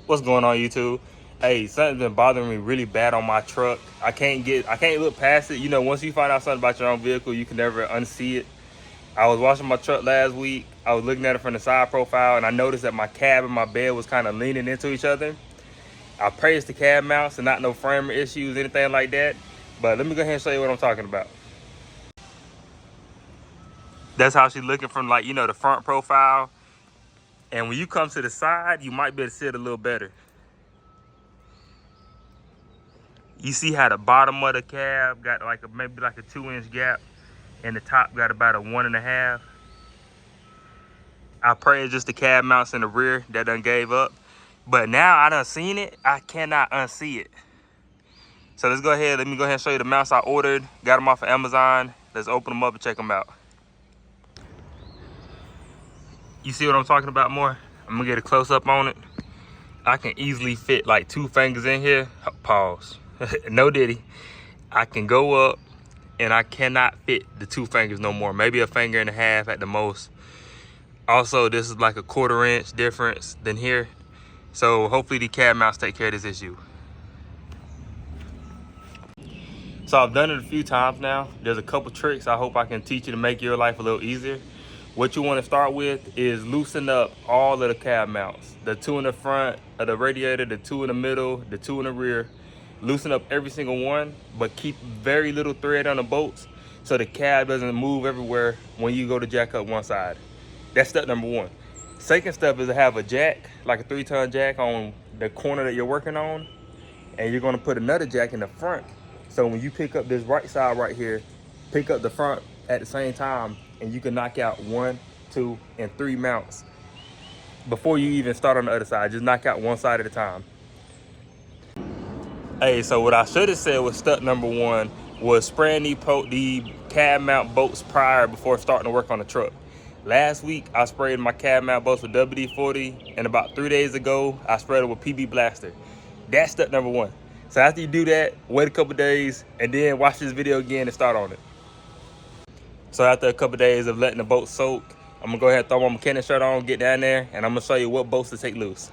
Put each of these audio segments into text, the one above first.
What's going on, YouTube? Hey, something's been bothering me really bad on my truck. I can't look past it. You know, once you find out something about your own vehicle, you can never unsee it. I was washing my truck last week. I was looking at it from the side profile, and I noticed that my cab and my bed was kind of leaning into each other. I pray it's the cab mounts and not no frame issues, anything like that. But let me go ahead and show you what I'm talking about. That's how she's looking from, like, you know, the front profile. And when you come to the side, you might be able to see it a little better. You see how the bottom of the cab got like maybe like a 2-inch gap, and the top got about a 1.5. I pray it's just the cab mounts in the rear that done gave up. But now I done seen it, I cannot unsee it. So let's go ahead, let me go ahead and show you the mounts I ordered. Got them off of Amazon. Let's open them up and check them out. You see what I'm talking about more? I'm gonna get a close up on it. I can easily fit like 2 fingers in here. Pause. No diddy. I can go up and I cannot fit the 2 fingers no more. Maybe a finger and a half at the most. Also, this is like a 1/4 inch difference than here. So hopefully the cab mounts take care of this issue. So I've done it a few times now. There's a couple tricks I hope I can teach you to make your life a little easier. What you want to start with is loosen up all of the cab mounts. The 2 in the front of the radiator, the 2 in the middle, the 2 in the rear. Loosen up every single one, but keep very little thread on the bolts so the cab doesn't move everywhere when you go to jack up one side. That's step number 1. Second step is to have a jack, like a 3-ton jack on the corner that you're working on. And you're gonna put another jack in the front. So when you pick up this right side right here, pick up the front at the same time, and you can knock out 1, 2, and 3 mounts before you even start on the other side. Just knock out one side at a time. Hey, so what I should have said was step number 1 was spraying the cab mount bolts prior before starting to work on the truck. Last week, I sprayed my cab mount bolts with WD-40, and about 3 days ago, I sprayed it with PB Blaster. That's step number 1. So after you do that, wait a couple days, and then watch this video again and start on it. So after a couple days of letting the bolts soak, I'm gonna go ahead and throw my mechanic shirt on, get down there, and I'm gonna show you what bolts to take loose.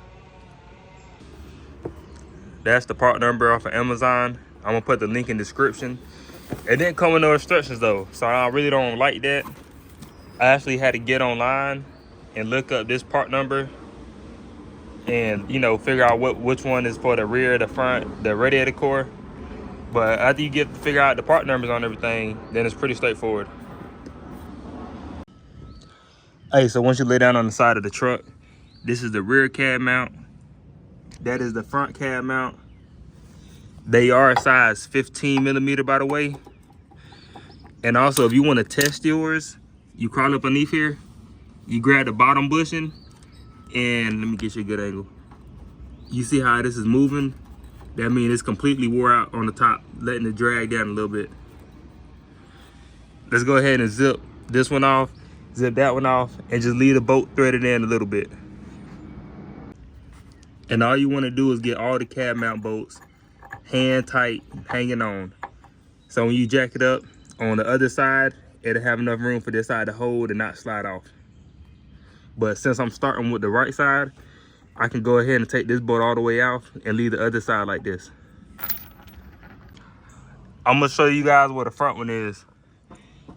That's the part number off of Amazon. I'm gonna put the link in the description. It didn't come with no instructions though, so I really don't like that. I actually had to get online and look up this part number and, you know, figure out which one is for the rear, the front, the radiator core. But after you figure out the part numbers on everything, then it's pretty straightforward. Hey, so once you lay down on the side of the truck, this is the rear cab mount. That is the front cab mount. They are size 15 millimeter, by the way. And also, if you want to test yours, you crawl up underneath here, you grab the bottom bushing, and let me get you a good angle. You see how this is moving? That means it's completely wore out on the top, letting it drag down a little bit. Let's go ahead and zip this one off, zip that one off, and just leave the bolt threaded in a little bit. And all you want to do is get all the cab mount bolts hand tight, hanging on. So when you jack it up on the other side, it'll have enough room for this side to hold and not slide off. But since I'm starting with the right side, I can go ahead and take this bolt all the way out and leave the other side like this. I'm gonna show you guys where the front one is.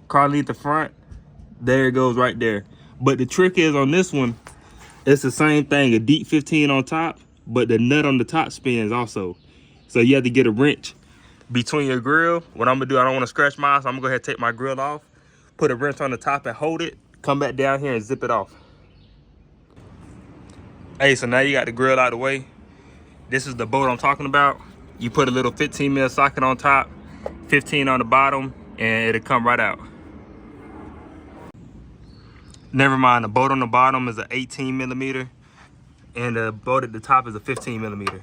Car leave the front, there it goes right there. But the trick is on this one, it's the same thing, a deep 15 on top, but the nut on the top spins also. So you have to get a wrench between your grill. What I'm gonna do, I don't wanna scratch mine, so I'm gonna go ahead and take my grill off, put a wrench on the top and hold it, come back down here and zip it off. Hey, so now you got the grill out of the way. This is the bolt I'm talking about. You put a little 15 mil socket on top, 15 on the bottom, and it'll come right out. Never mind, the bolt on the bottom is an 18 millimeter, and the bolt at the top is a 15 millimeter.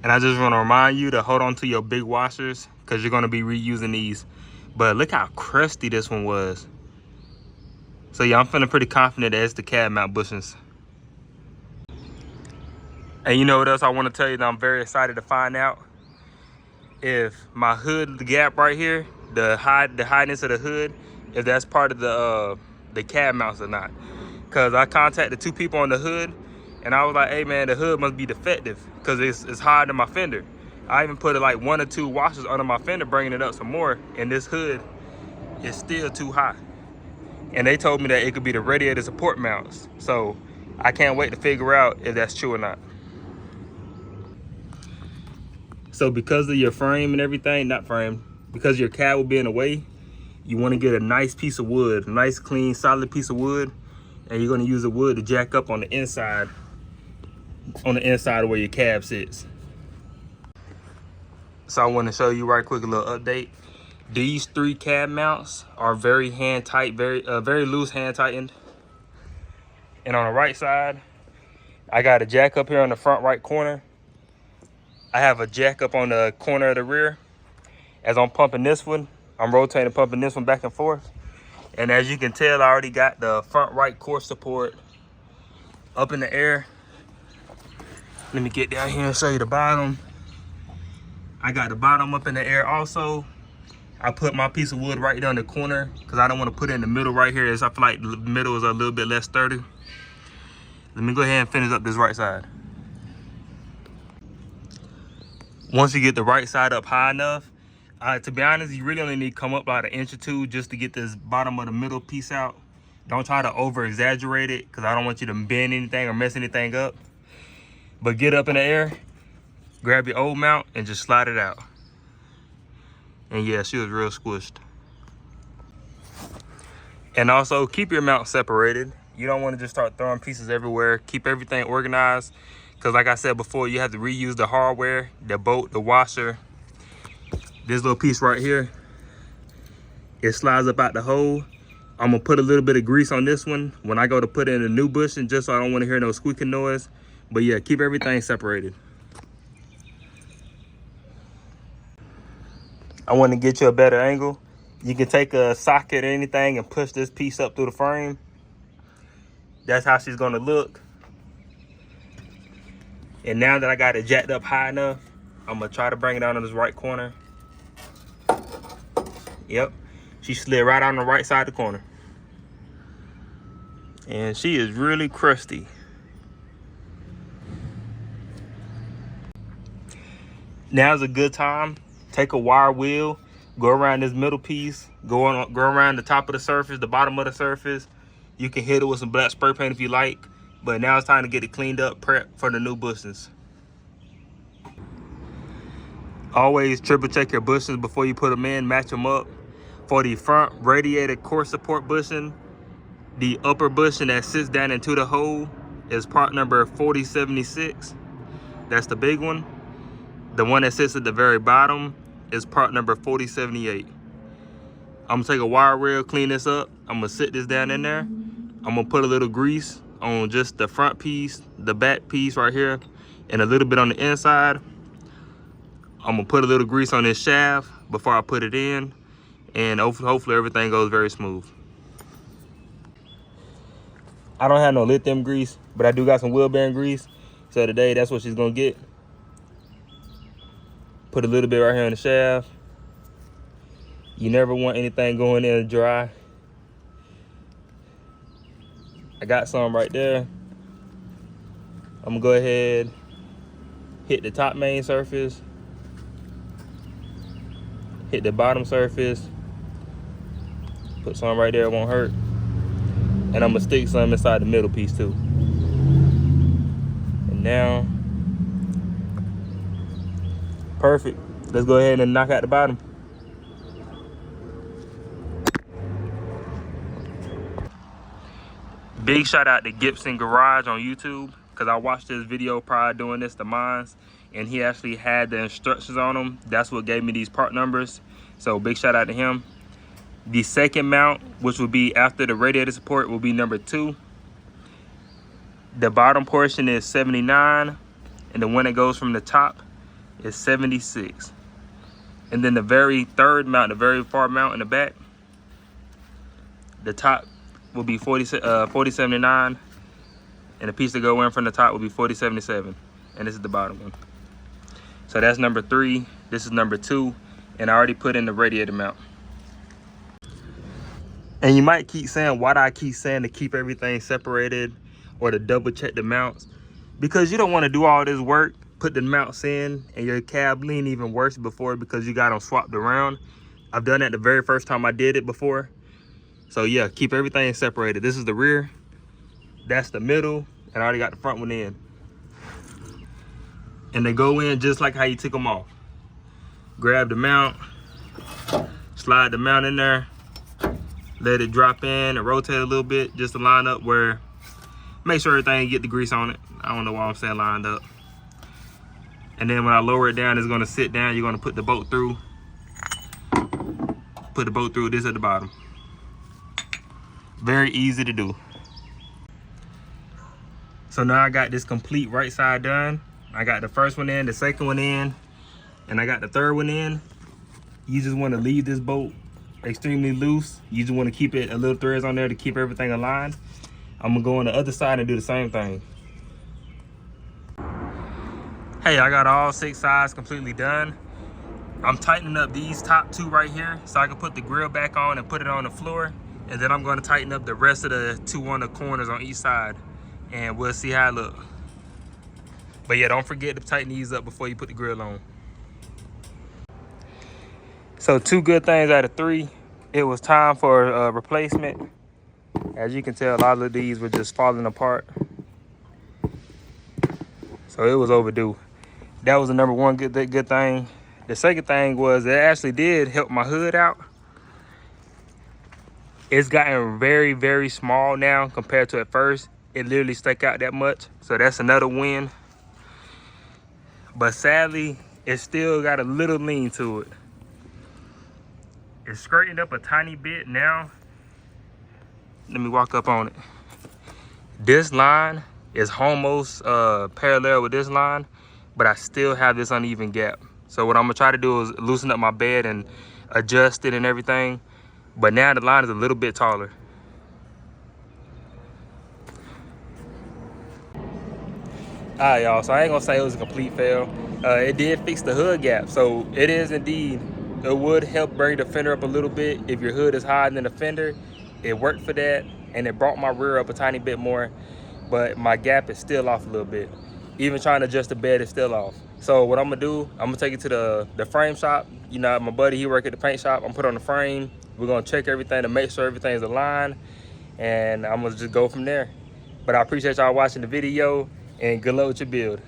And I just want to remind you to hold on to your big washers because you're going to be reusing these. But look how crusty this one was. So yeah, I'm feeling pretty confident that it's the cab mount bushings. And you know what else I want to tell you that I'm very excited to find out? If my hood, the gap right here, the highness of the hood, if that's part of the cab mounts or not. because I contacted 2 people on the hood, and I was like, hey man, the hood must be defective because it's higher than my fender. I even put like 1 or 2 washers under my fender, bringing it up some more, and this hood is still too high. And they told me that it could be the radiator support mounts. So I can't wait to figure out if that's true or not. So because of your frame and everything, not frame, because your cab will be in the way, you want to get a nice piece of wood, a nice, clean, solid piece of wood, and you're going to use the wood to jack up on the inside of where your cab sits. So I want to show you right quick a little update. These 3 cab mounts are very hand tight, very loose hand tightened. And on the right side, I got a jack up here on the front right corner. I have a jack up on the corner of the rear. As I'm pumping this one, I'm rotating, pumping this one back and forth. And as you can tell, I already got the front right core support up in the air. Let me get down here and show you the bottom. I got the bottom up in the air also. I put my piece of wood right down the corner because I don't want to put it in the middle right here, as I feel like the middle is a little bit less sturdy. Let me go ahead and finish up this right side. Once you get the right side up high enough, to be honest, you really only need to come up about 1 inch or 2 just to get this bottom of the middle piece out. Don't try to over exaggerate it because I don't want you to bend anything or mess anything up. But get up in the air, grab your old mount and just slide it out. And yeah, she was real squished. And also keep your mount separated. You don't want to just start throwing pieces everywhere. Keep everything organized. Because like I said before, you have to reuse the hardware, the bolt, the washer. This little piece right here, it slides up out the hole. I'm gonna put a little bit of grease on this one when I go to put in a new bushing, just so I don't want to hear no squeaking noise. But yeah, keep everything separated. I want to get you a better angle. You can take a socket or anything and push this piece up through the frame. That's how she's gonna look. And now that I got it jacked up high enough, I'm gonna try to bring it down on this right corner. Yep, she slid right on the right side of the corner. And she is really crusty. Now's a good time. Take a wire wheel, go around this middle piece, go around the top of the surface, the bottom of the surface. You can hit it with some black spray paint if you like, but now it's time to get it cleaned up, prep for the new bushings. Always triple check your bushings before you put them in, match them up. For the front radiator core support bushing, the upper bushing that sits down into the hole is part number 4076. That's the big one. The one that sits at the very bottom is part number 4078. I'm gonna take a wire reel, clean this up. I'm gonna sit this down in there. I'm gonna put a little grease on just the front piece, the back piece right here, and a little bit on the inside. I'm gonna put a little grease on this shaft before I put it in, and hopefully everything goes very smooth. I don't have no lithium grease, but I do got some wheel bearing grease. So today, that's what she's gonna get. Put a little bit right here on the shaft. You never want anything going in dry. I got some right there. I'm gonna go ahead, hit the top main surface, hit the bottom surface, put some right there, it won't hurt. And I'm gonna stick some inside the middle piece too. And now, perfect. Let's go ahead and knock out the bottom. Big shout out to Gibson Garage on YouTube, because I watched this video prior doing this to mine, and he actually had the instructions on them. That's what gave me these part numbers. So big shout out to him. The second mount, which will be after the radiator support, will be number 2. The bottom portion is 79, and the one that goes from the top is 76. And then the very third mount, the very far mount in the back, the top will be 4079, and the piece that go in from the top will be 4077, and this is the bottom one. So that's number 3, this is number 2, and I already put in the radiator mount. And you might keep saying, why do I keep saying to keep everything separated or to double check the mounts? Because you don't want to do all this work, put the mounts in, and your cab lean even worse before because you got them swapped around. I've done that the very first time I did it before. So yeah, keep everything separated. This is the rear, that's the middle, and I already got the front one in. And they go in just like how you took them off. Grab the mount, slide the mount in there, let it drop in and rotate a little bit just to line up where, make sure everything get the grease on it. I don't know why I'm saying lined up. And then when I lower it down, it's gonna sit down. You're gonna put the bolt through. Put the bolt through this at the bottom. Very easy to do. So now I got this complete right side done. I got the first one in, the second one in, and I got the third one in. You just want to leave this bolt extremely loose. You just want to keep it a little threads on there to keep everything aligned. I'm gonna go on the other side and do the same thing. Hey, I got all 6 sides completely done. I'm tightening up these top 2 right here so I can put the grill back on and put it on the floor. And then I'm going to tighten up the rest of the 2 on the corners on each side. And we'll see how it looks. But yeah, don't forget to tighten these up before you put the grill on. So 2 good things out of 3. It was time for a replacement. As you can tell, a lot of these were just falling apart. So it was overdue. That was the number 1 good thing. The second thing was it actually did help my hood out. It's gotten very, very small now compared to at first. It literally stuck out that much. So that's another win. But sadly, it still got a little lean to it. It's straightened up a tiny bit now. Let me walk up on it. This line is almost parallel with this line, but I still have this uneven gap. So what I'm gonna try to do is loosen up my bed and adjust it and everything. But now the line is a little bit taller. All right, y'all, so I ain't gonna say it was a complete fail. It did fix the hood gap. So it is indeed, it would help bring the fender up a little bit. If your hood is higher than the fender, it worked for that. And it brought my rear up a tiny bit more, but my gap is still off a little bit. Even trying to adjust the bed is still off. So what I'm gonna do, I'm gonna take it to the frame shop. You know, my buddy, he work at the paint shop. I'm gonna put on the frame. We're gonna check everything to make sure everything's aligned, and I'm gonna just go from there. But I appreciate y'all watching the video, and good luck with your build.